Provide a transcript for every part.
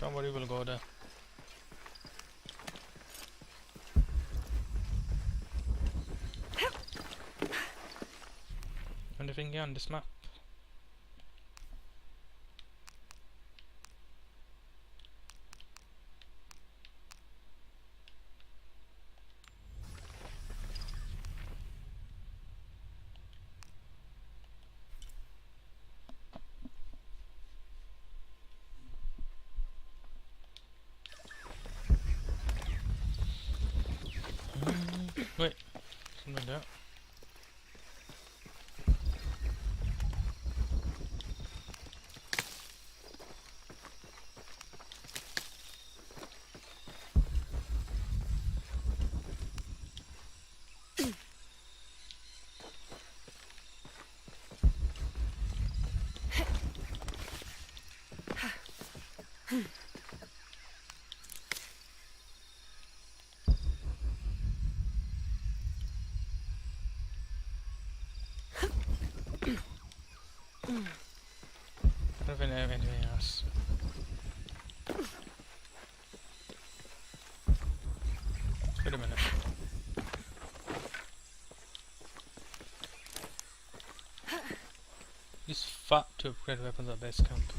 Don't worry, we'll go there. Anything here on this map? Wait, something there. I don't think I have anything else. Wait a minute. Use fat to upgrade weapons at base camp.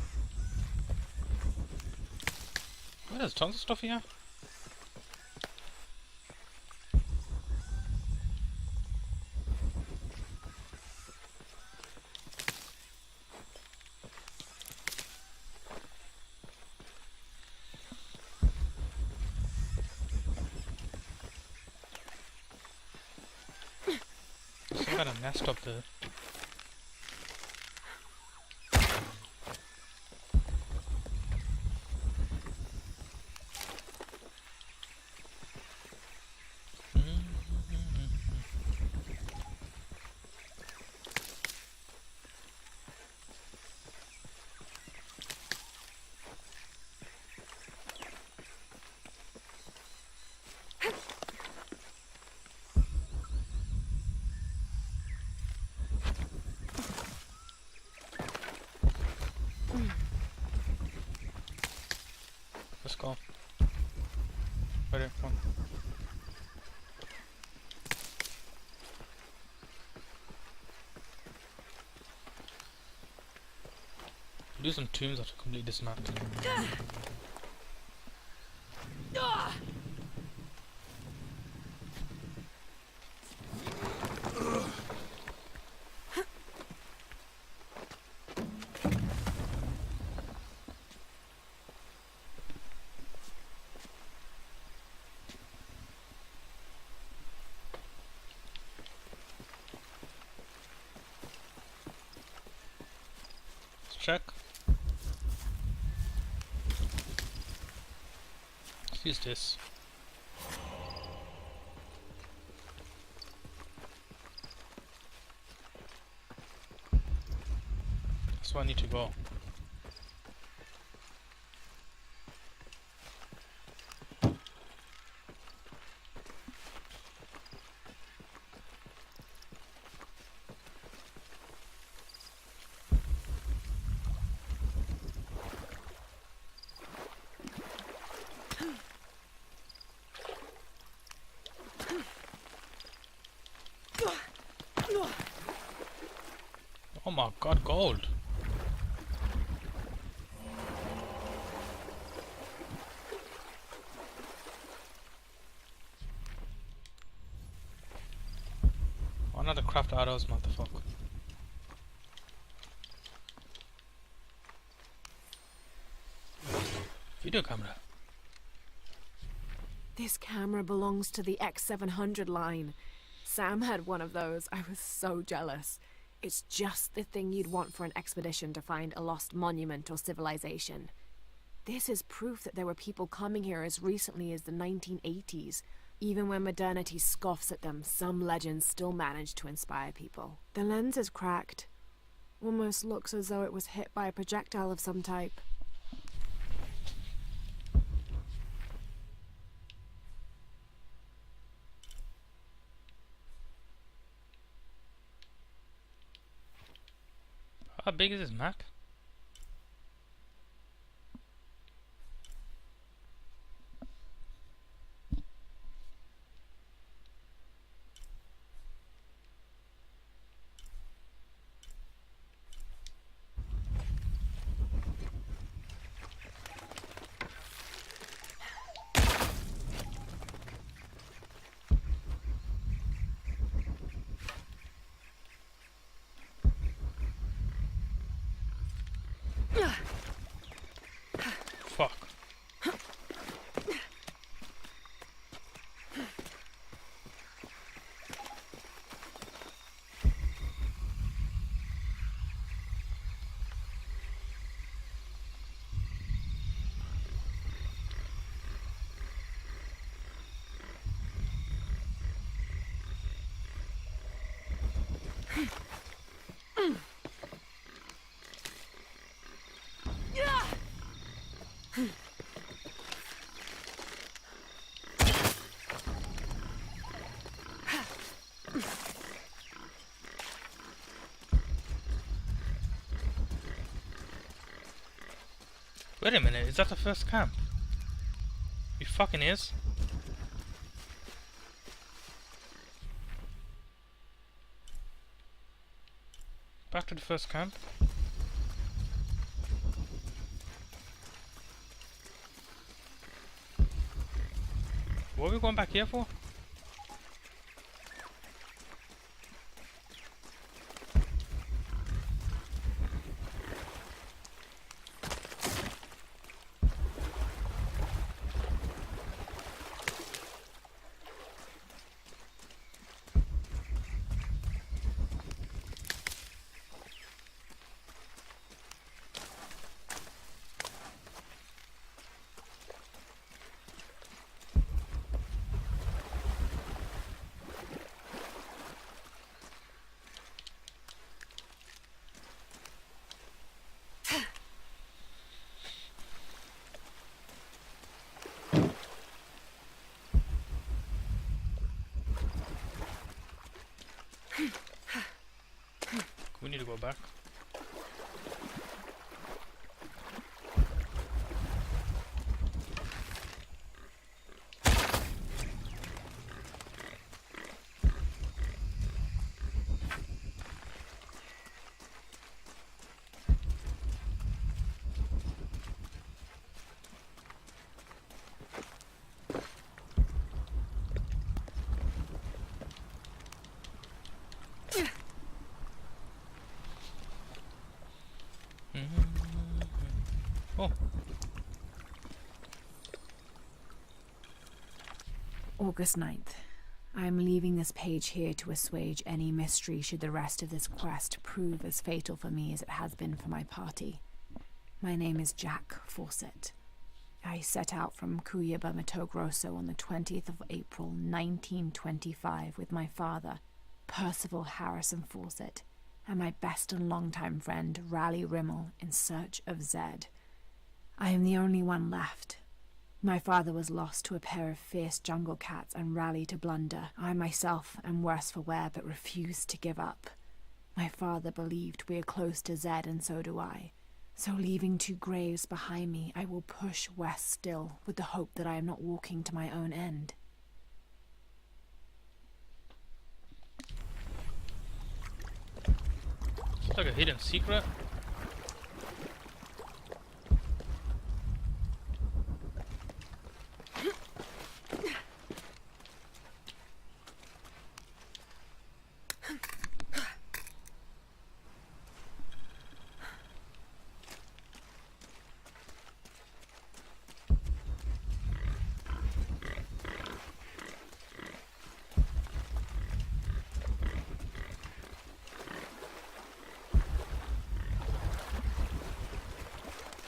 Oh, there's tons of stuff here. Some kind of nest up there. Let's go. Ready, come on. Do some tombs after complete this map. Let's check. Let's use this. That's where I need to go. Oh my god, gold! Oh, another craft arrows, motherfucker. Video camera. This camera belongs to the X700 line. Sam had one of those. I was so jealous. It's just the thing you'd want for an expedition to find a lost monument or civilization. This is proof that there were people coming here as recently as the 1980s. Even when modernity scoffs at them, some legends still manage to inspire people. The lens is cracked. Almost looks as though it was hit by a projectile of some type. How big is this map? Wait a minute, is that the first camp? You fucking is? Back to the first camp. What are we going back here for? We need to go back. Oh, August 9th. I am leaving this page here to assuage any mystery should the rest of this quest prove as fatal for me as it has been for my party. My name is Jack Fawcett. I set out from Cuyaba, Mato Grosso on the 20th of April 1925 with my father, Percival Harrison Fawcett, and my best and longtime friend, Raleigh Rimmel, in search of Zed. I am the only one left. My father was lost to a pair of fierce jungle cats and Raleigh to blunder. I myself am worse for wear but refuse to give up. My father believed we are close to Zed and so do I. So leaving two graves behind me, I will push west still with the hope that I am not walking to my own end. it's like a hidden secret.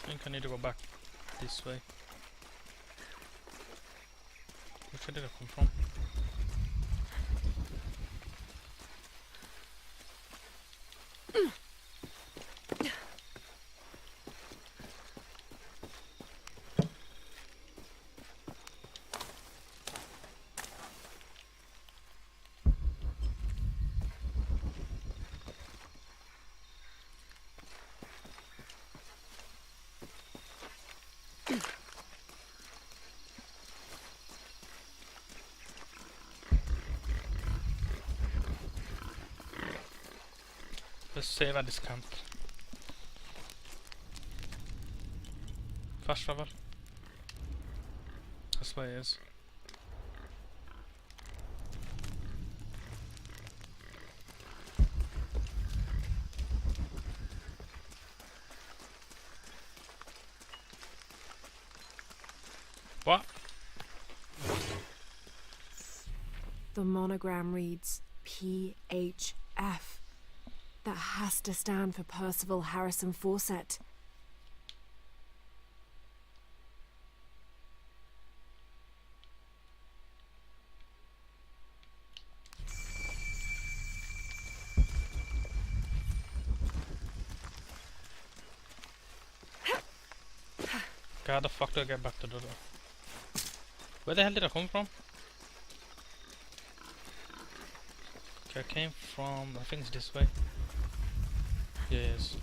I think I need to go back this way. Which way did I come from? Let's save at this camp. Fast travel. That's where it is. What? The monogram reads PHF. That has to stand for Percival Harrison Fawcett. Okay, how the fuck do I get back to the door? Where the hell did I come from? Okay, I came from, I think it's this way. Yes.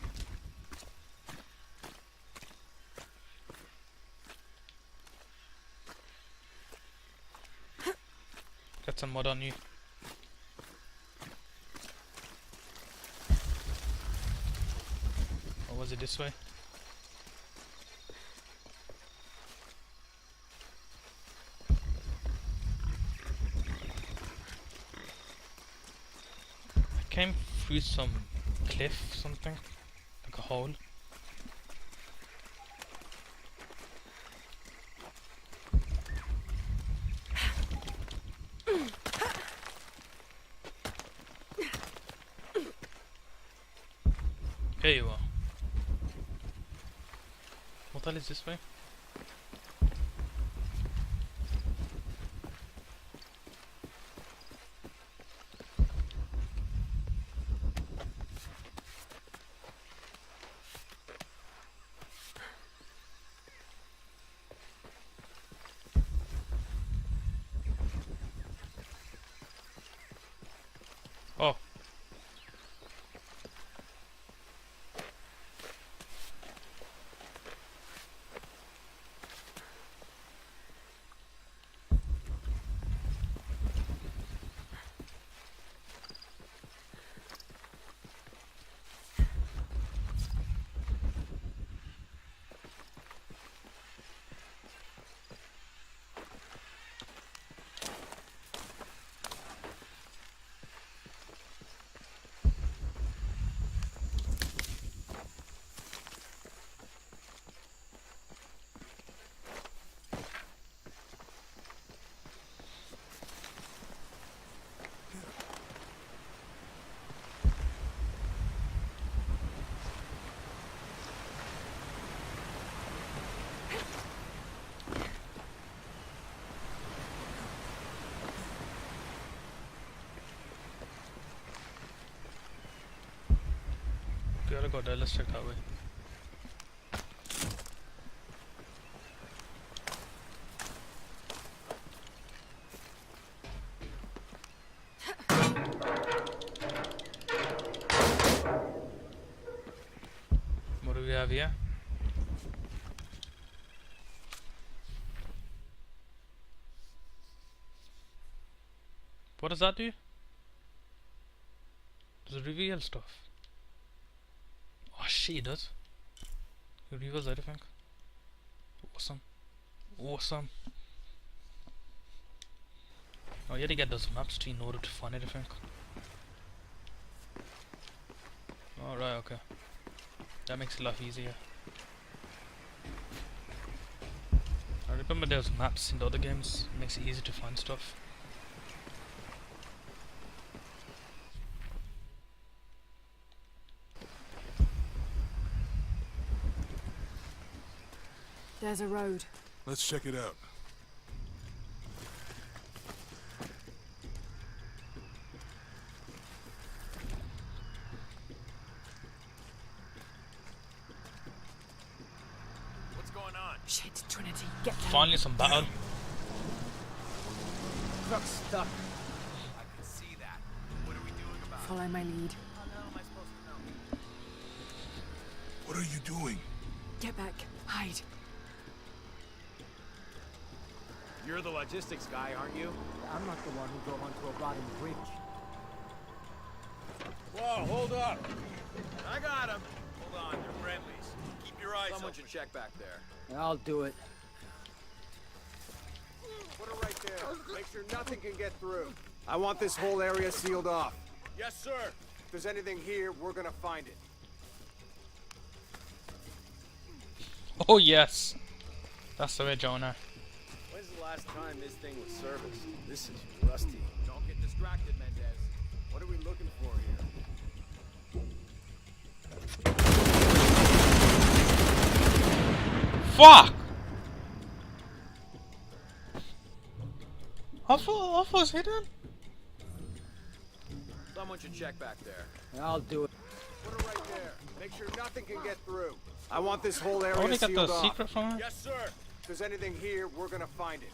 Got some mud on you. Or was it this way? I came through some cliff, something. Like a hole. Here you are. What the hell is this way? Oh. Gotta go there, let's check that way. What do we have here? What does that do? Does it reveal stuff? Oh shit, it does. It reveals everything. Awesome. Awesome. Oh, you had to get those maps in order to find anything. Alright, okay. That makes it a lot easier. I remember there was maps in the other games. It makes it easy to find stuff. There's a road. Let's check it out. What's going on? Shit, Trinity, get down. Finally some battle. Truck's stuck. I can see that. What are we doing about it? Follow my lead. How the hell am I supposed to know? What are you doing? Get back. Hide. You're the logistics guy, aren't you? I'm not the one who drove onto a rotting bridge. Whoa, hold up. I got him. Hold on, they're friendlies. Keep your eyes Someone should check back there. I'll do it. Put it right there. Make sure nothing can get through. I want this whole area sealed off. Yes, sir. If there's anything here, we're gonna find it. Oh yes. That's the way, Jonah. When's the last time this thing was serviced? This is rusty. Don't get distracted, Mendez. What are we looking for here? Fuck! How far was hidden? Someone should check back there. I'll do it. Put it right there. Make sure nothing can get through. I want this whole I area only got the sealed off. secret from her. Yes, sir. If there's anything here, we're gonna find it.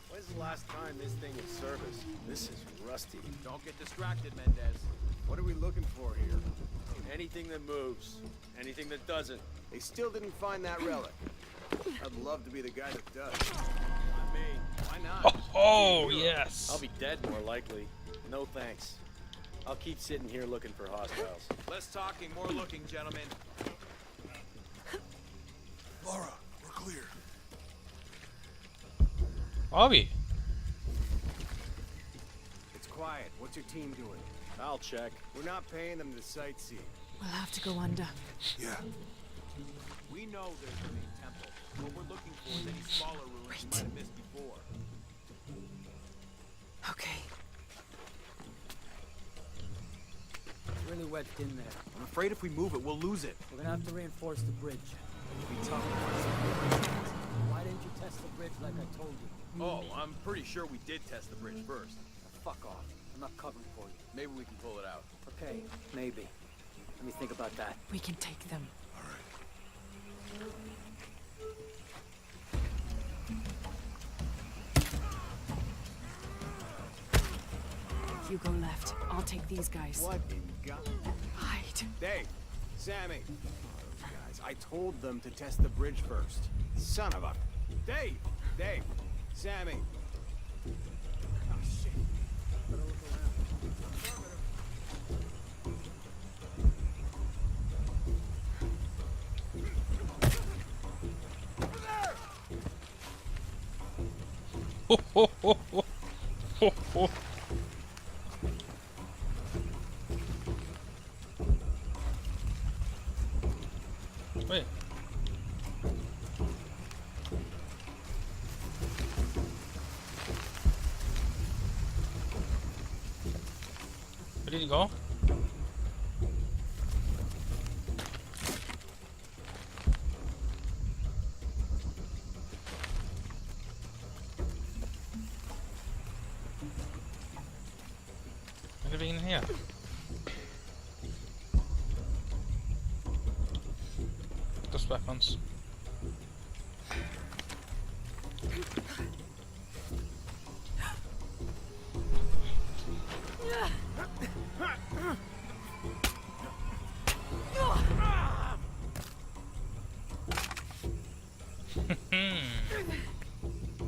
When's the last time this thing was serviced? This is rusty. Don't get distracted, Mendez. What are we looking for here? Anything that moves, anything that doesn't. They still didn't find that relic. I'd love to be the guy that does. Not me. Why not? Oh, yes. I'll be dead more likely. No thanks. I'll keep sitting here looking for hostiles. Less talking, more looking, gentlemen. Laura, we're clear. Are we? It's quiet. What's your team doing? I'll check. We're not paying them to sightsee. We'll have to go under. Yeah. We know there's the main temple. What we're looking for is any smaller ruins you might have missed before. Okay. It's really wedged in there. I'm afraid if we move it, we'll lose it. We're gonna have to reinforce the bridge. It'll be tough. Why didn't you test the bridge like I told you? Oh, I'm pretty sure we did test the bridge first. Now, fuck off. I'm not covering for you. Maybe we can pull it out. Okay, maybe. Let me think about that. We can take them. All right. You go left. I'll take these guys. What in God? Hide. Dave, Sammy. Guys, I told them to test the bridge first. Son of a... Dave! Dave! Sammy! Oh, shit. Better look around. Ho, ho, ho, ho. Ho, ho. Wait. Where did he go? Anything in here? Just weapons.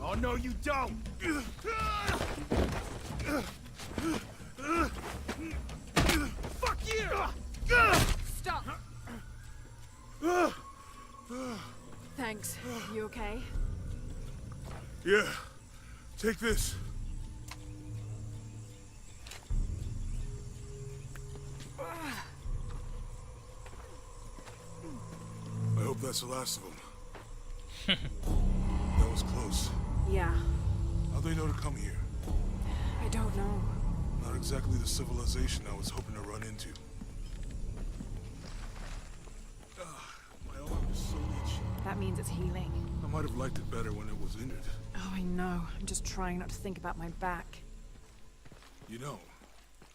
Oh, no, you don't! Fuck you! Stop! Thanks. You okay? Yeah. Take this. I hope that's the last of them. That was close. Yeah. How'd they know to come here? I don't know. Not exactly the civilization I was hoping to run into. My arm is so itchy. That means it's healing. I might have liked it better when it was injured. Oh, I know. I'm just trying not to think about my back. You know,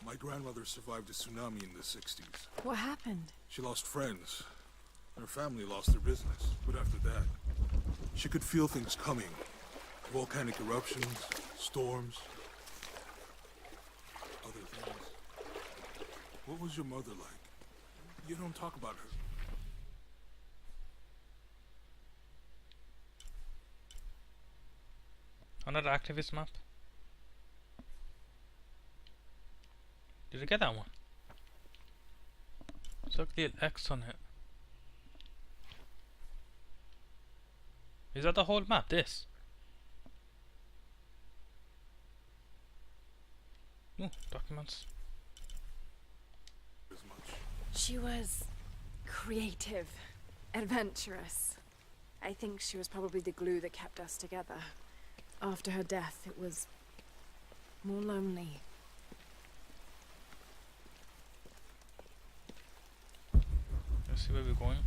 my grandmother survived a tsunami in the 60s. What happened? She lost friends. Her family lost their business. But after that, she could feel things coming. Volcanic eruptions, storms, other things. What was your mother like? You don't talk about her. Another activist map. Did I get that one? It's like a little X on it. Is that the whole map? This? Ooh, documents. As much. She was creative, adventurous. I think she was probably the glue that kept us together. After her death, it was more lonely. Let's see where we're going.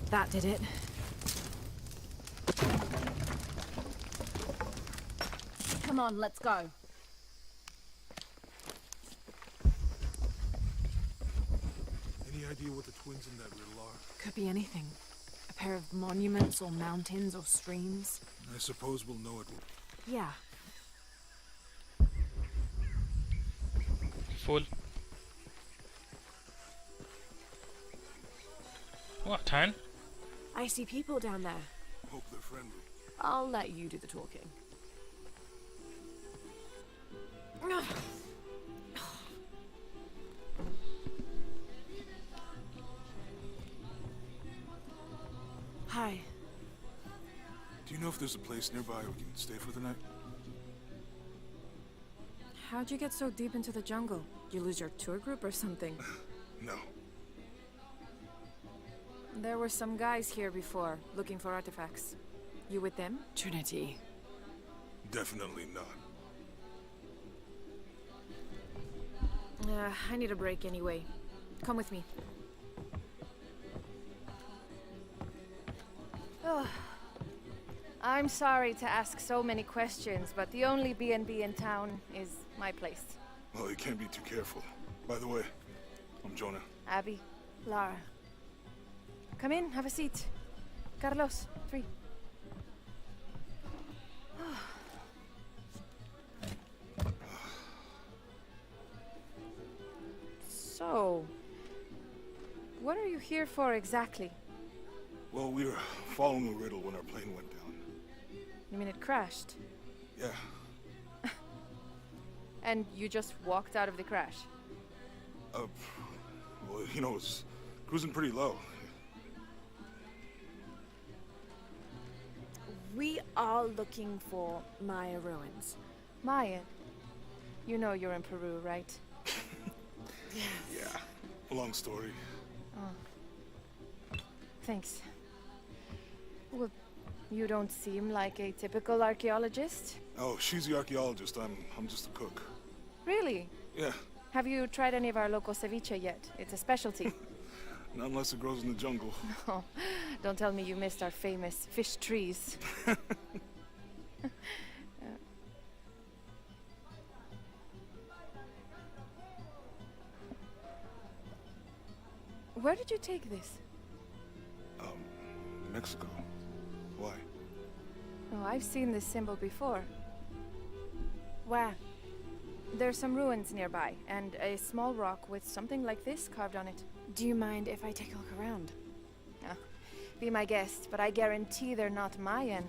That did it. Come on, let's go. Any idea what the twins in that riddle are? Could be anything. A pair of monuments or mountains or streams. I suppose we'll know it. Yeah. Full. What, 10? I see people down there. Hope they're friendly. I'll let you do the talking. Hi. Do you know if there's a place nearby we can stay for the night? How'd you get so deep into the jungle? You lose your tour group or something? No. There were some guys here before, looking for artifacts. You with them? Trinity. Definitely not. I need a break anyway. Come with me. Oh, I'm sorry to ask so many questions, but the only B&B in town is my place. Well, you can't be too careful. By the way, I'm Jonah. Abby, Lara. Come in, have a seat. Carlos, 3. So, what are you here for exactly? Well, we were following a riddle when our plane went down. You mean it crashed? Yeah. And you just walked out of the crash? Well, you know, it's cruising pretty low. We are looking for Maya ruins. Maya, you know you're in Peru, right? Yeah. Long story. Thanks. Well, you don't seem like a typical archaeologist. Oh, she's the archaeologist. I'm just a cook. Really? Yeah. Have you tried any of our local ceviche yet? It's a specialty. Not unless it grows in the jungle. Oh, don't tell me you missed our famous fish trees. Where did you take this? Mexico. Why? Oh, I've seen this symbol before. Where? There's some ruins nearby, and a small rock with something like this carved on it. Do you mind if I take a look around? Be my guest, but I guarantee they're not Mayan.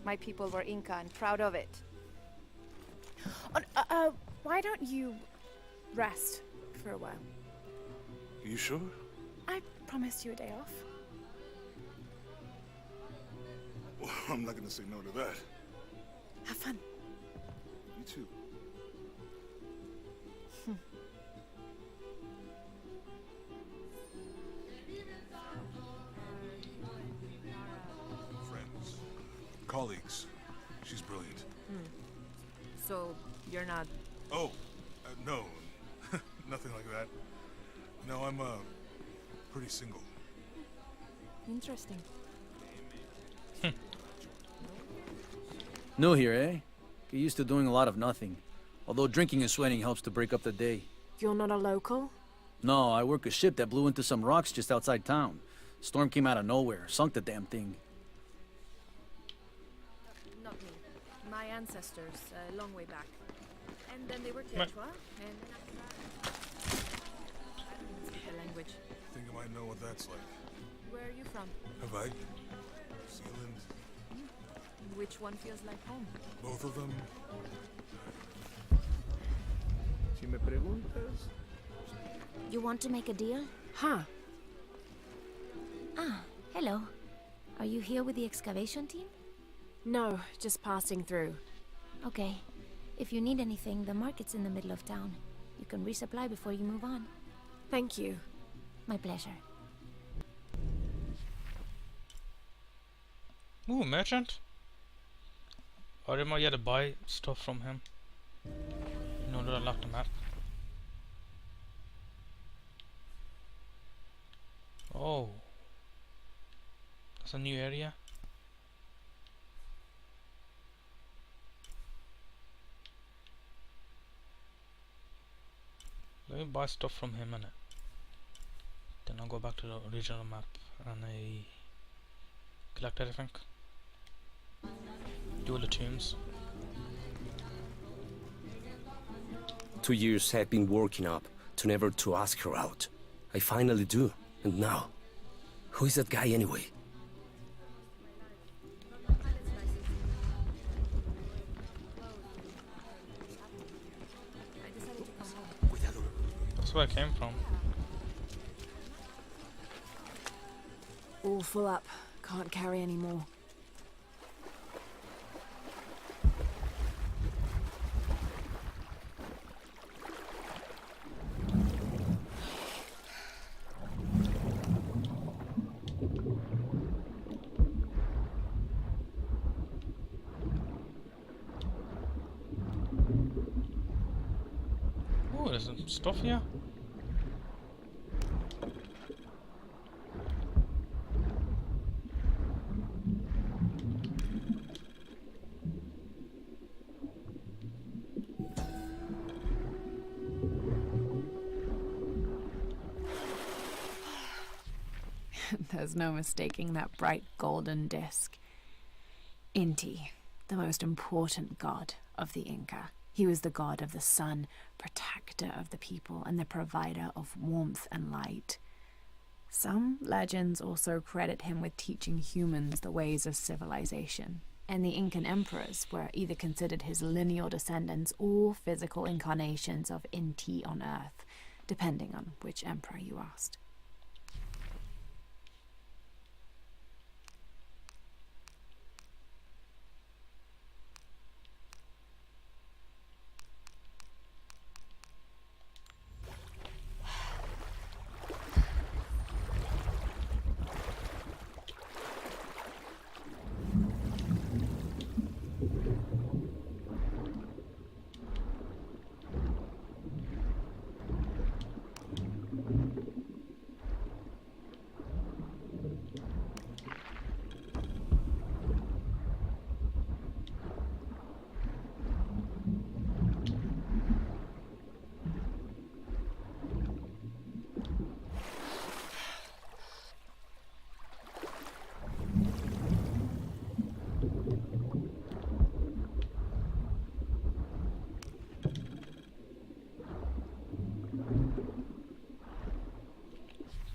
My people were Inca and proud of it. Why don't you rest for a while? You sure? I promised you a day off. Well, I'm not gonna say no to that. Have fun. You too. Friends. Colleagues. She's brilliant. So, you're not... Oh, no. Nothing like that. No, I'm, pretty single. Interesting. New here, eh? Get used to doing a lot of nothing. Although drinking and sweating helps to break up the day. You're not a local? No, I work a ship that blew into some rocks just outside town. Storm came out of nowhere, sunk the damn thing. Not me. My ancestors, a long way back. And then they were Quechua, and after that... I don't even speak the language. Think I might know what that's like. Where are you from? Have I? Zealand? Which one feels like home? Both of them? Si me preguntas, You want to make a deal? Huh. Ah, hello. Are you here with the excavation team? No, just passing through. Okay. If you need anything, the market's in the middle of town. You can resupply before you move on. Thank you. My pleasure. Ooh, merchant. Or am I yet to buy stuff from him? In order to unlock the map. Oh. That's a new area. Let me buy stuff from him in it. Then I'll go back to the original map and I collect everything. Do all the tombs. 2 years have been working up to never to ask her out. I finally do, and now, who is that guy anyway? That's where I came from. All full up. Can't carry any more. Oh, there's some stuff here. There's no mistaking that bright golden disc. Inti, the most important god of the Inca. He was the god of the sun, protector of the people, and the provider of warmth and light. Some legends also credit him with teaching humans the ways of civilization, and the Incan emperors were either considered his lineal descendants or physical incarnations of Inti on Earth, depending on which emperor you asked.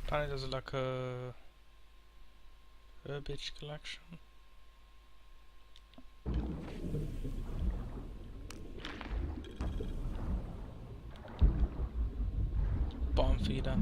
Apparently there's like a herbage collection. Bottom feeder.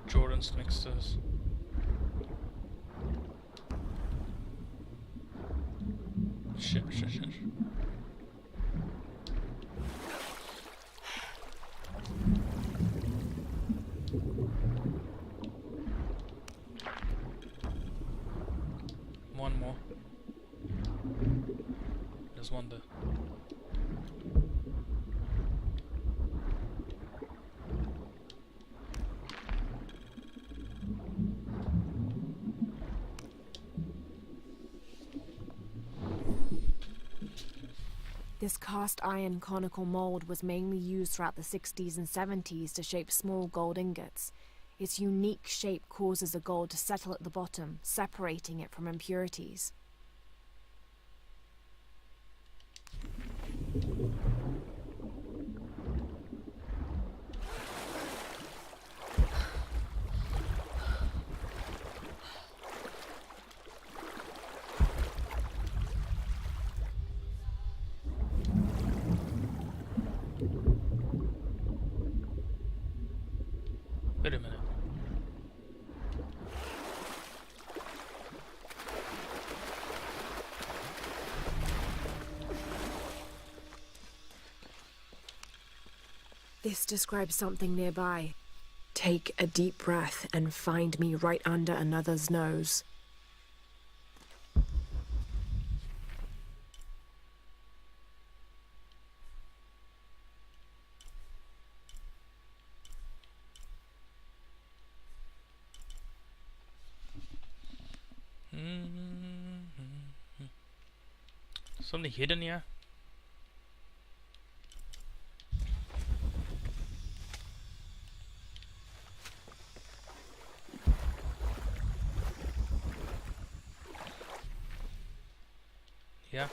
Jordan's next to us. Shit. One more. There's one there. This cast iron conical mold was mainly used throughout the 60s and 70s to shape small gold ingots. Its unique shape causes the gold to settle at the bottom, separating it from impurities. Wait a minute. This describes something nearby. Take a deep breath and find me right under another's nose. Something hidden here. Yeah.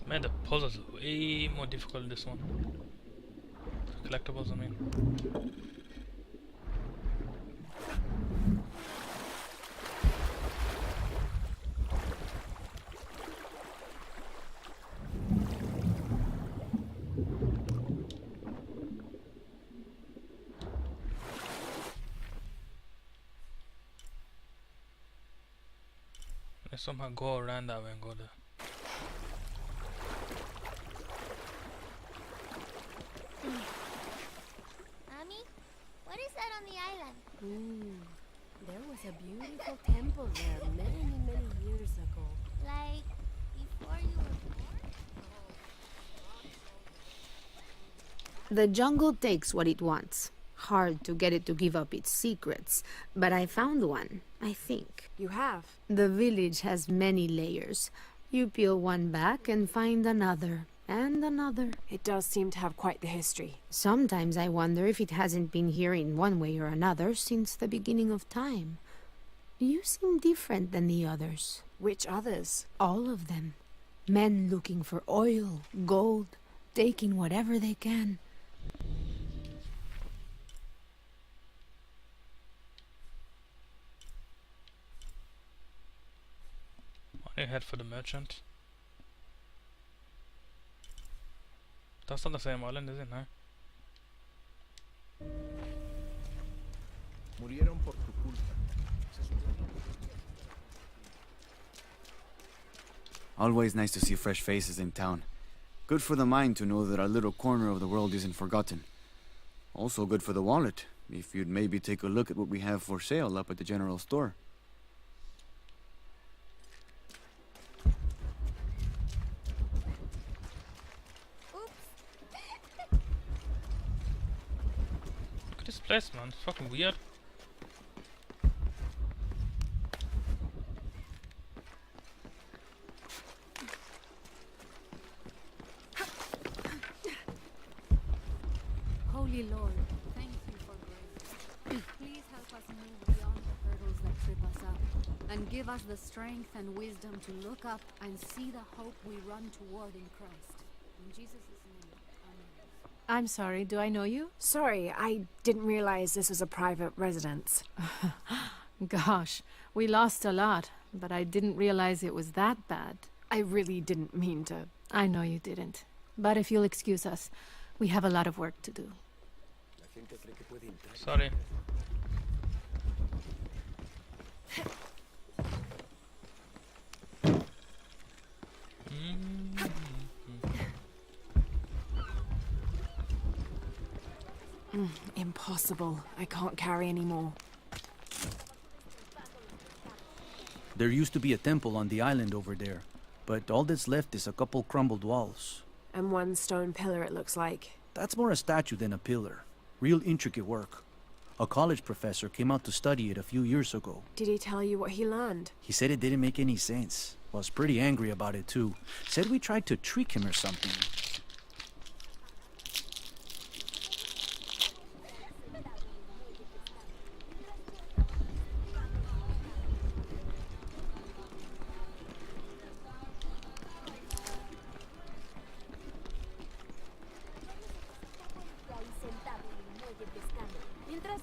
Man, the puzzles are way more difficult in this one. Collectibles, I mean. I somehow go around that way and go there. Mommy, what is that on the island? There was a beautiful temple there many, many years ago. Like, before you were born? The jungle takes what it wants. Hard to get it to give up its secrets, but I found one, I think. You have? The village has many layers. You peel one back and find another, and another. It does seem to have quite the history. Sometimes I wonder if it hasn't been here in one way or another since the beginning of time. You seem different than the others. Which others? All of them. Men looking for oil, gold, taking whatever they can. I head for the merchant. That's not the same island, is it? No. Murieron por tu culpa. Always nice to see fresh faces in town. Good for the mind to know that our little corner of the world isn't forgotten. Also good for the wallet, if you'd maybe take a look at what we have for sale up at the general store. Look at this place, man. It's fucking weird. Holy Lord, thank you for grace. Please help us move beyond the hurdles that trip us up, and give us the strength and wisdom to look up and see the hope we run toward in Christ. In Jesus' name, amen. I'm sorry, do I know you? Sorry, I didn't realize this was a private residence. Gosh, we lost a lot, but I didn't realize it was that bad. I really didn't mean to. I know you didn't. But if you'll excuse us, we have a lot of work to do. Sorry. Impossible. I can't carry any more. There used to be a temple on the island over there, but all that's left is a couple crumbled walls. And one stone pillar, it looks like. That's more a statue than a pillar. Real intricate work. A college professor came out to study it a few years ago. Did he tell you what he learned? He said it didn't make any sense. Was pretty angry about it too. Said we tried to trick him or something.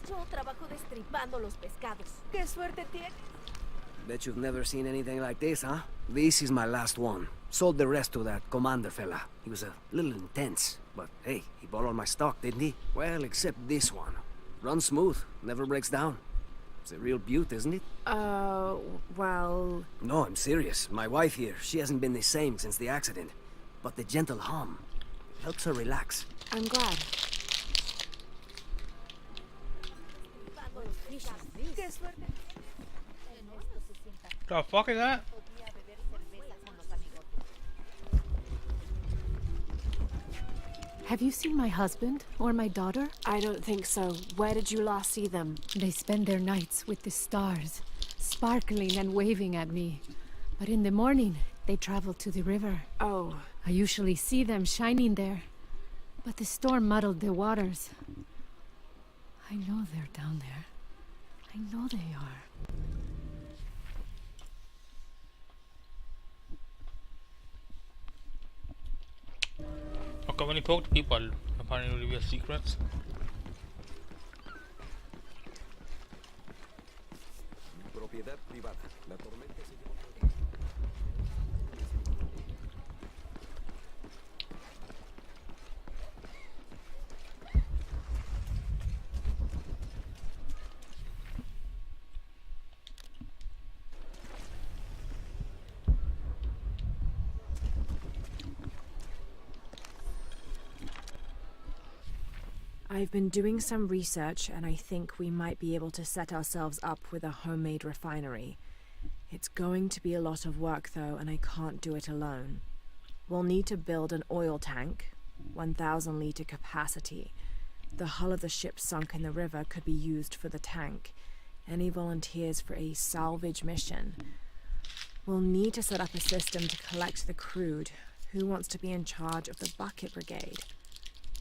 mucho trabajo destripando los pescados. ¡Qué suerte tienes! Bet you've never seen anything like this, huh? This is my last one. Sold the rest to that commander fella. He was a little intense, but hey, he bought all my stock, didn't he? Well, except this one. Runs smooth, never breaks down. It's a real beaut, isn't it? Well... No, I'm serious. My wife here, she hasn't been the same since the accident. But the gentle hum helps her relax. I'm glad. The fuck is that? Have you seen my husband or my daughter? I don't think so. Where did you last see them? They spend their nights with the stars, sparkling and waving at me. But in the morning, they travel to the river. Oh. I usually see them shining there. But the storm muddled the waters. I know they're down there. I know they are. Okay, when you talk to people, apparently reveal secrets. Propiedad privada. La tormenta se llevó. I've been doing some research, and I think we might be able to set ourselves up with a homemade refinery. It's going to be a lot of work, though, and I can't do it alone. We'll need to build an oil tank, 1,000-liter capacity. The hull of the ship sunk in the river could be used for the tank. Any volunteers for a salvage mission? We'll need to set up a system to collect the crude. Who wants to be in charge of the bucket brigade?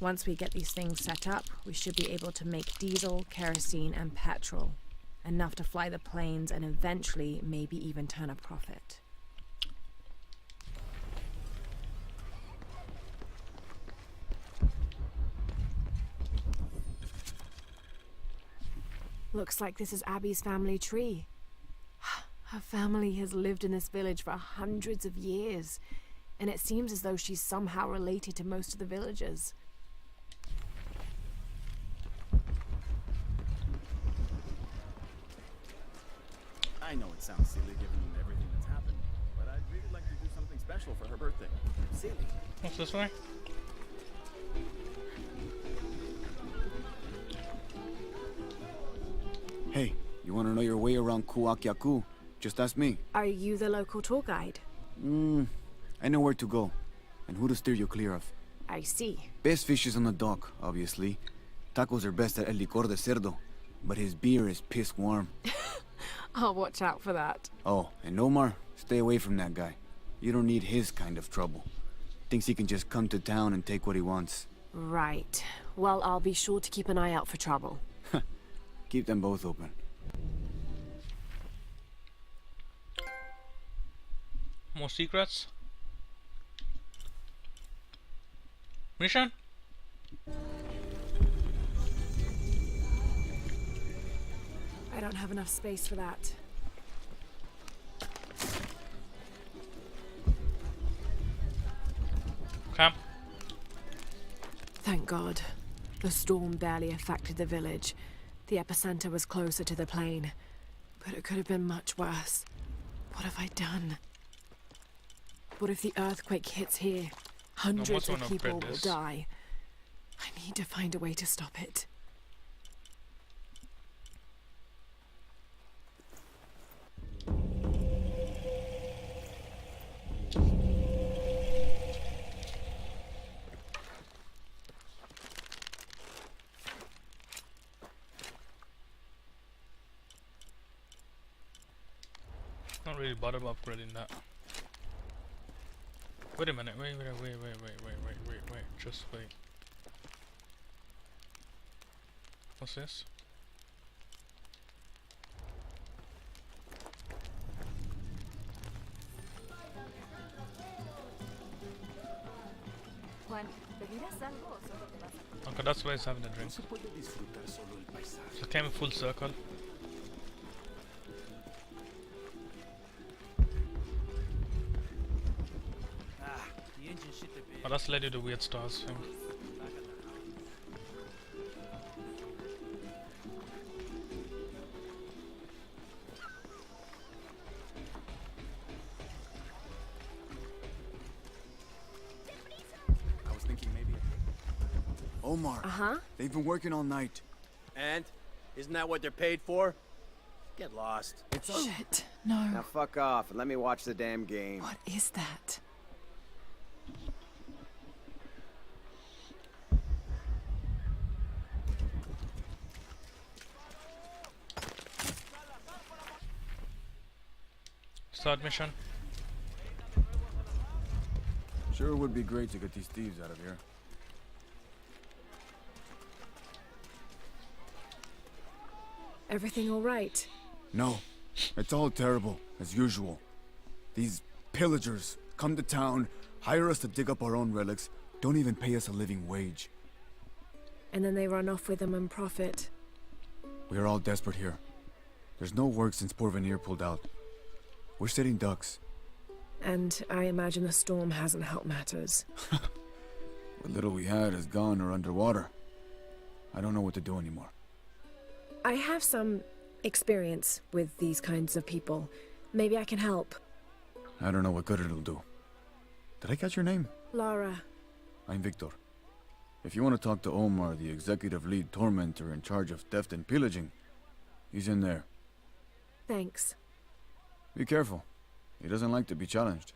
Once we get these things set up, we should be able to make diesel, kerosene, and petrol. Enough to fly the planes and eventually maybe even turn a profit. Looks like this is Abby's family tree. Her family has lived in this village for hundreds of years, and it seems as though she's somehow related to most of the villagers. I know it sounds silly given everything that's happened, but I'd really like to do something special for her birthday. Silly. What's this way? Hey, you want to know your way around Kuakyaku? Just ask me. Are you the local tour guide? I know where to go, and who to steer you clear of. I see. Best fish is on the dock, obviously. Tacos are best at El Licor de Cerdo, but his beer is piss warm. I'll watch out for that. Oh, and Omar, stay away from that guy. You don't need his kind of trouble. Thinks he can just come to town and take what he wants. Right. Well, I'll be sure to keep an eye out for trouble. Keep them both open. More secrets? Mission? I don't have enough space for that. Okay. Thank God. The storm barely affected the village. The epicenter was closer to the plain. But it could have been much worse. What have I done? What if the earthquake hits here? Hundreds of people will die. I need to find a way to stop it. Not really bothered about upgrading that. Wait a minute, wait, just wait. What's this? Juan, the Okay, that's why he's having a drink. So it came full circle. Oh, that's led you to weird stars thing. I was thinking maybe... Omar. Uh-huh. They've been working all night. And? Isn't that what they're paid for? Get lost. It's Shit, no. Now fuck off and let me watch the damn game. What is that? Start mission. Sure would be great to get these thieves out of here. Everything all right? No, it's all terrible, as usual. These pillagers come to town, hire us to dig up our own relics, don't even pay us a living wage. And then they run off with them and profit. We are all desperate here. There's no work since Porvenir pulled out. We're sitting ducks. And I imagine the storm hasn't helped matters. What little we had is gone or underwater. I don't know what to do anymore. I have some experience with these kinds of people. Maybe I can help. I don't know what good it'll do. Did I catch your name? Lara. I'm Victor. If you want to talk to Omar, the executive lead tormentor in charge of theft and pillaging, he's in there. Thanks. Be careful. He doesn't like to be challenged.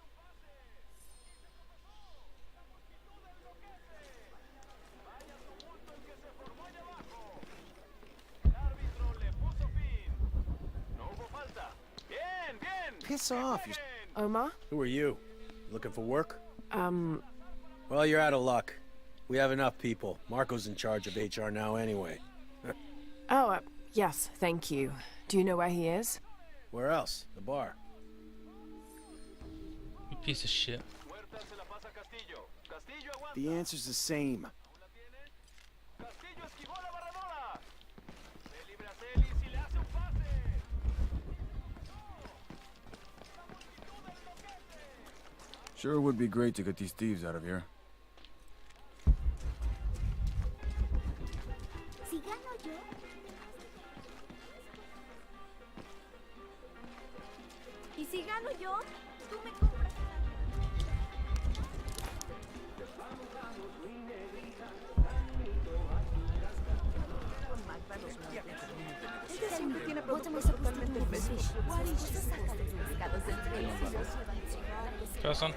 Piss off, you... Omar? Who are you? Looking for work? Well, you're out of luck. We have enough people. Marco's in charge of HR now anyway. Oh, yes, thank you. Do you know where he is? Where else? The bar. You piece of shit. The answer's the same. Sure would be great to get these thieves out of here. ¿Y si gano yo? Tú me compras. Person.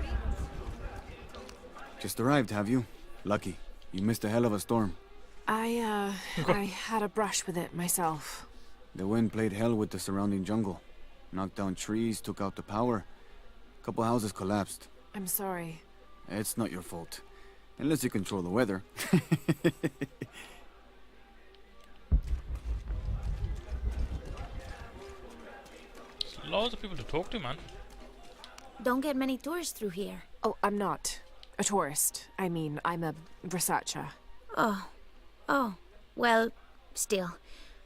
Just arrived, have you? Lucky. You missed a hell of a storm. I had a brush with it myself. The wind played hell with the surrounding jungle. Knocked down trees, took out the power. A couple houses collapsed. I'm sorry. It's not your fault. Unless you control the weather. There's loads of people to talk to, man. Don't get many tourists through here. Oh, I'm not a tourist. I mean, I'm a researcher. Oh. Well, still.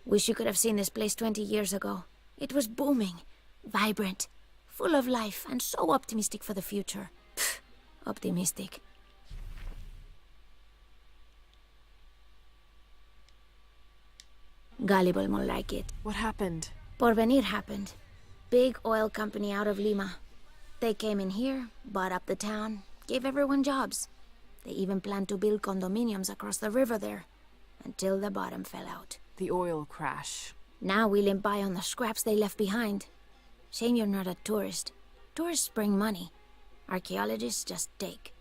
Wish you could have seen this place 20 years ago. It was booming, vibrant, full of life, and so optimistic for the future. Pfft, optimistic. Gullible more like it. What happened? Porvenir happened. Big oil company out of Lima. They came in here, bought up the town, gave everyone jobs. They even planned to build condominiums across the river there, until the bottom fell out. The oil crash. Now we limp by on the scraps they left behind. Shame you're not a tourist. Tourists bring money. Archaeologists just take.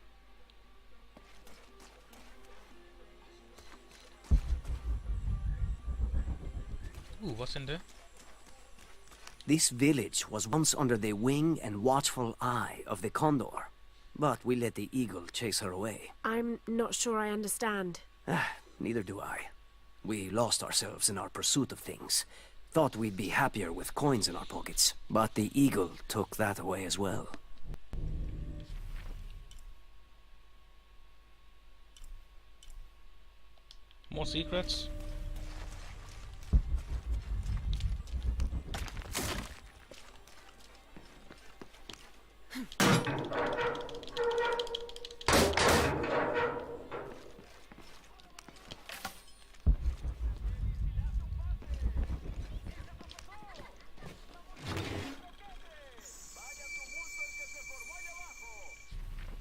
Ooh, what's in there? This village was once under the wing and watchful eye of the condor. But we let the eagle chase her away. I'm not sure I understand. Neither do I. We lost ourselves in our pursuit of things. Thought we'd be happier with coins in our pockets. But the eagle took that away as well. More secrets.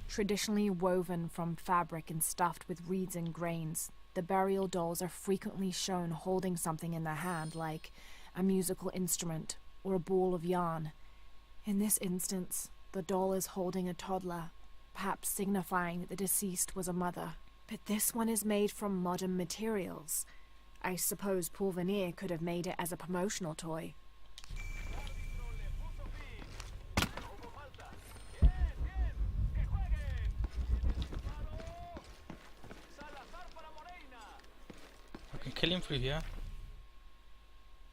Traditionally woven from fabric and stuffed with reeds and grains, the burial dolls are frequently shown holding something in their hand, like a musical instrument or a ball of yarn. In this instance, the doll is holding a toddler, perhaps signifying that the deceased was a mother. But this one is made from modern materials. I suppose Paul Veneer could have made it as a promotional toy. I can kill him through here.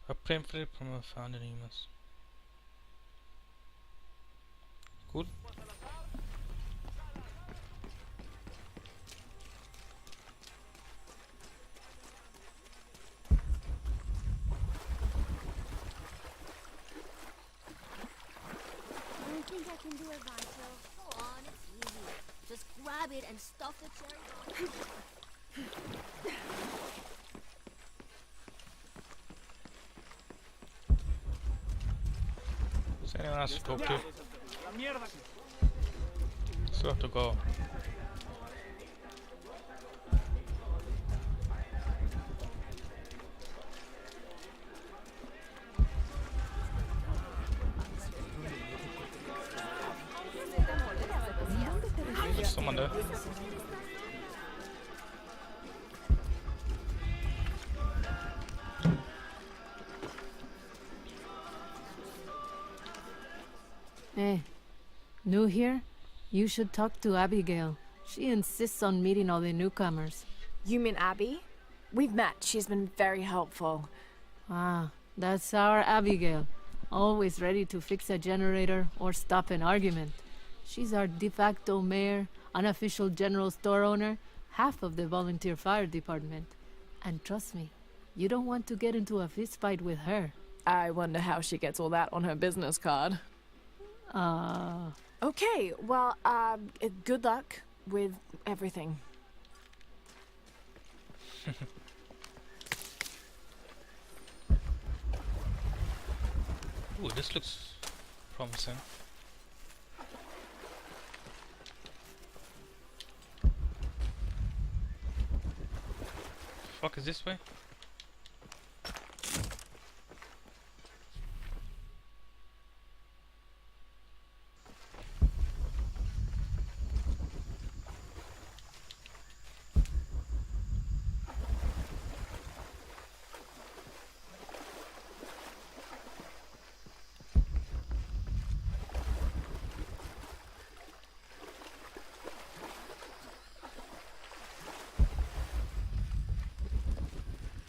A pamphlet from a found anonymous. Cool. I think I can do it, Vanto. Go on, it's easy. Just grab it and stuff the cherry bomb. Is anyone else to talk to? Still have to go. There's someone there. Hey, new here? You should talk to Abigail. She insists on meeting all the newcomers. You mean Abby? We've met. She's been very helpful. Ah, that's our Abigail. Always ready to fix a generator or stop an argument. She's our de facto mayor, unofficial general store owner, half of the volunteer fire department. And trust me, you don't want to get into a fist fight with her. I wonder how she gets all that on her business card. Okay, well, good luck with everything. Ooh, this looks promising. Fuck is this way?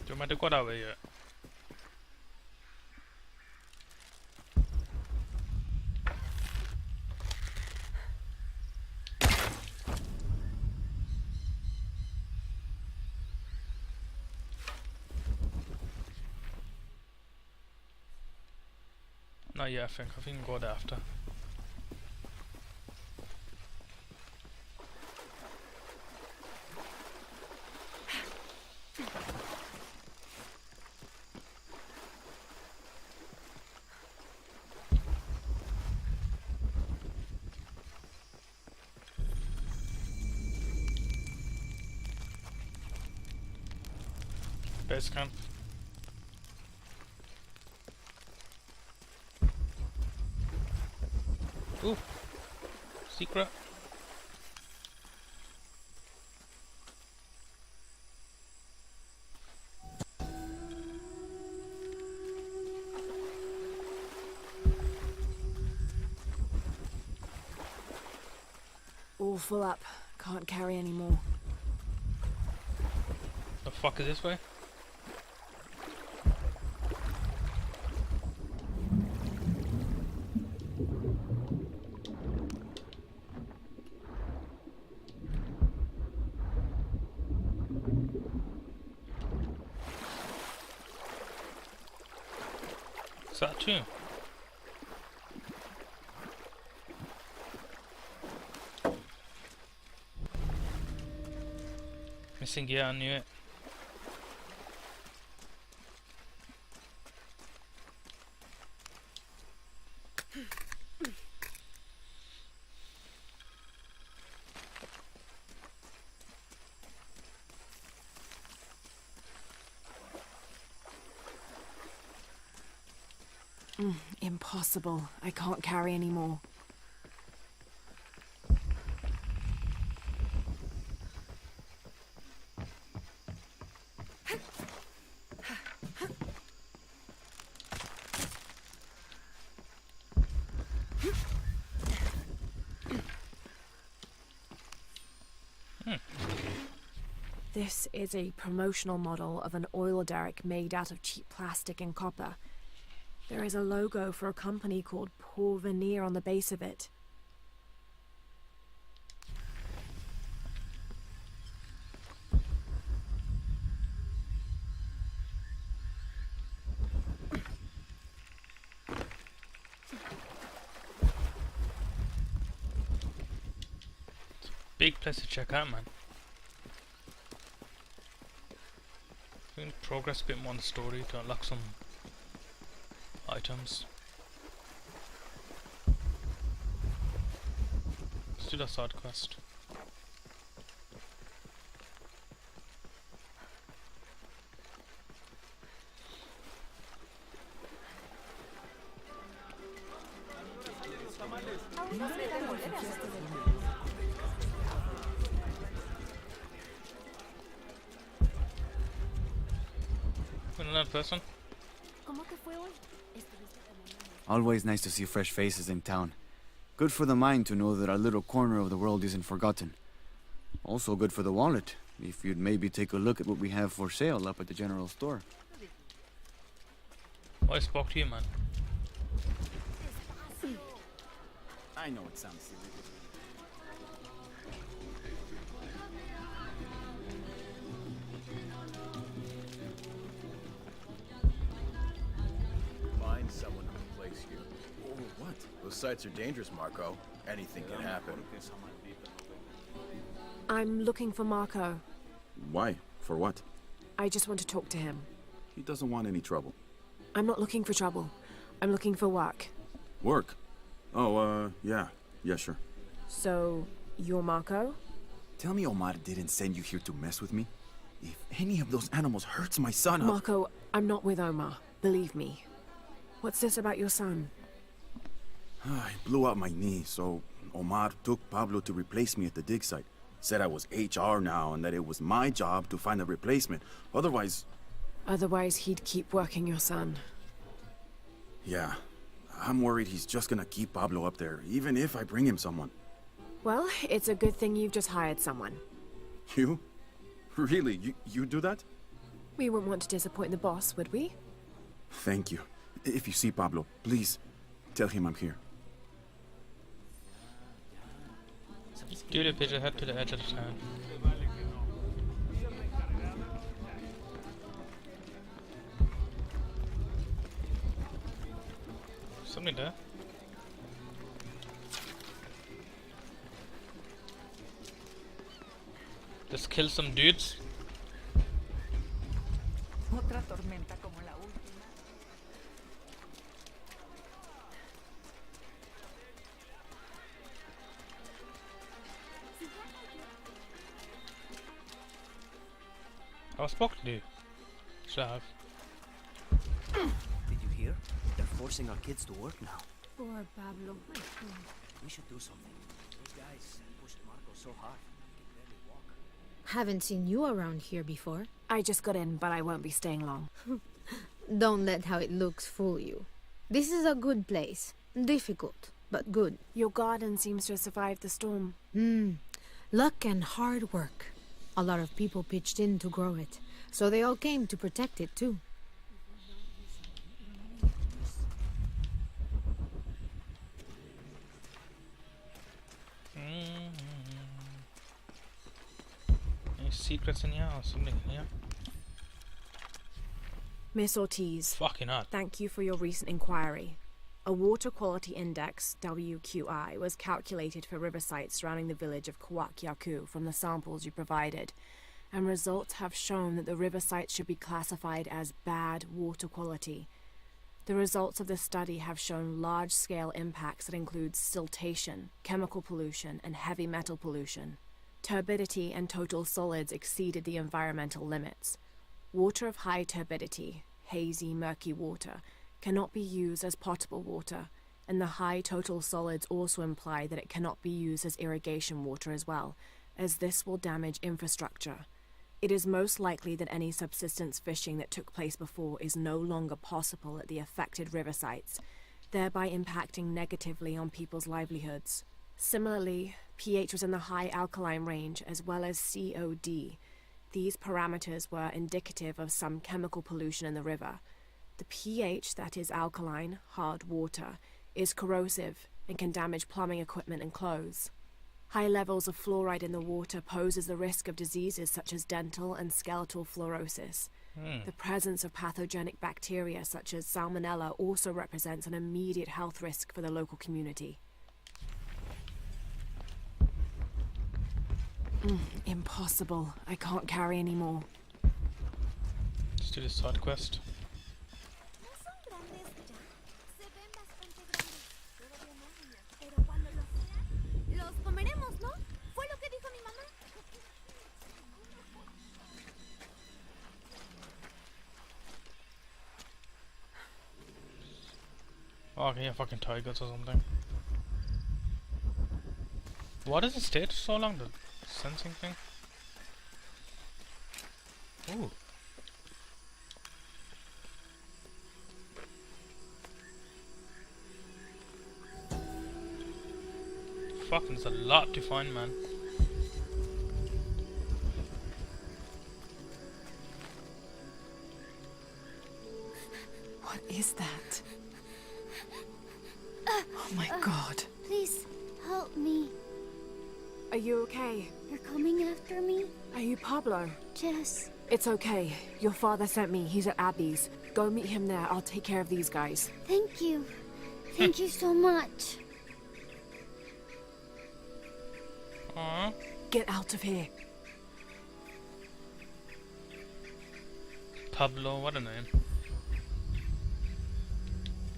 Yo me recuerdo ver. Not yet, I think we can go there after. Base camp. Ooh, secret. All full up. Can't carry any more. The fuck is this way? that too. Missing gear, I knew it. Impossible. I can't carry anymore. This is a promotional model of an oil derrick made out of cheap plastic and copper. There is a logo for a company called Porvenir on the base of it. Big place to check out, man. We can progress a bit more on the story to unlock some items. Let's do that side quest. Another person. Always nice to see fresh faces in town. Good for the mind to know that our little corner of the world isn't forgotten. Also good for the wallet, if you'd maybe take a look at what we have for sale up at the general store. Oh, I spoke to you, man. I know it sounds silly. Find someone to replace you. Oh, what? Those sites are dangerous, Marco. Anything can happen. I'm looking for Marco. Why? For what? I just want to talk to him. He doesn't want any trouble. I'm not looking for trouble. I'm looking for work. Work? Oh, yeah. Yeah, sure. So, you're Marco? Tell me Omar didn't send you here to mess with me? If any of those animals hurts my son... Marco, I'm not with Omar. Believe me. What's this about your son? I blew out my knee, so Omar took Pablo to replace me at the dig site. Said I was HR now and that it was my job to find a replacement. Otherwise... Otherwise, he'd keep working your son. Yeah. I'm worried he's just gonna keep Pablo up there, even if I bring him someone. Well, it's a good thing you've just hired someone. You? Really? You do that? We wouldn't want to disappoint the boss, would we? Thank you. If you see Pablo, please tell him I'm here. Do the picture, head to the edge of the town. Something there. Just kill some dudes. Otra tormenta como la última. I was spoken to. Should I have? Did you hear? They're forcing our kids to work now. Poor Pablo. We should do something. Those guys pushed Marco so hard, he can barely walk. Haven't seen you around here before. I just got in, but I won't be staying long. Don't let how it looks fool you. This is a good place. Difficult, but good. Your garden seems to have survived the storm. Luck and hard work. A lot of people pitched in to grow it, so they all came to protect it too. Any secrets in here or something in here? Miss Ortiz, Fucking hell. thank you for your recent inquiry. A Water Quality Index, WQI, was calculated for river sites surrounding the village of Kwakyaku from the samples you provided, and results have shown that the river sites should be classified as bad water quality. The results of the study have shown large-scale impacts that include siltation, chemical pollution, and heavy metal pollution. Turbidity and total solids exceeded the environmental limits. Water of high turbidity, hazy, murky water, cannot be used as potable water, and the high total solids also imply that it cannot be used as irrigation water as well, as this will damage infrastructure. It is most likely that any subsistence fishing that took place before is no longer possible at the affected river sites, thereby impacting negatively on people's livelihoods. Similarly, pH was in the high alkaline range as well as COD. These parameters were indicative of some chemical pollution in the river. The pH, that is alkaline, hard water, is corrosive and can damage plumbing equipment and clothes. High levels of fluoride in the water poses the risk of diseases such as dental and skeletal fluorosis. The presence of pathogenic bacteria such as salmonella also represents an immediate health risk for the local community. Impossible. I can't carry anymore. Let's do this side quest. Los comeremos, ¿no? Fue lo que dijo mi mamá. Oh, okay, yeah, fucking tigers or something. Why does it stay so long, the sensing thing? Ooh. Fucking, there's a lot to find, man. What is that? Oh my god. Please, help me. Are you okay? You're coming after me? Are you Pablo? Jess. It's okay. Your father sent me. He's at Abby's. Go meet him there. I'll take care of these guys. Thank you. Thank you so much. Aww. Get out of here. Pablo, what a name.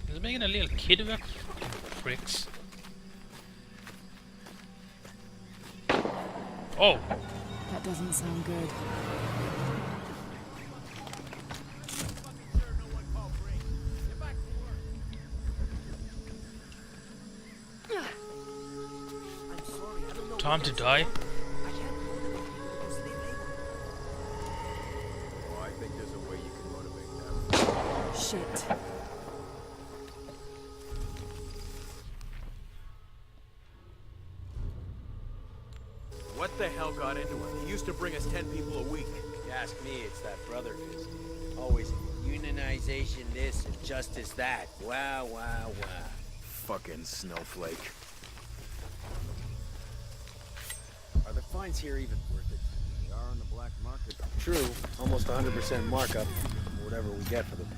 Is it making a little kid work? Fucking pricks. Oh! That doesn't sound good. Time to die? Oh, I think there's a way you can motivate them. Shit. What the hell got into him? He used to bring us 10 people a week. If you ask me, it's that brother fist. Always unionization this and justice that. Wow, wow, wow. Fucking snowflake. Are the fines here even worth it? They are on the black market. True, almost 100% markup. Whatever we get for them.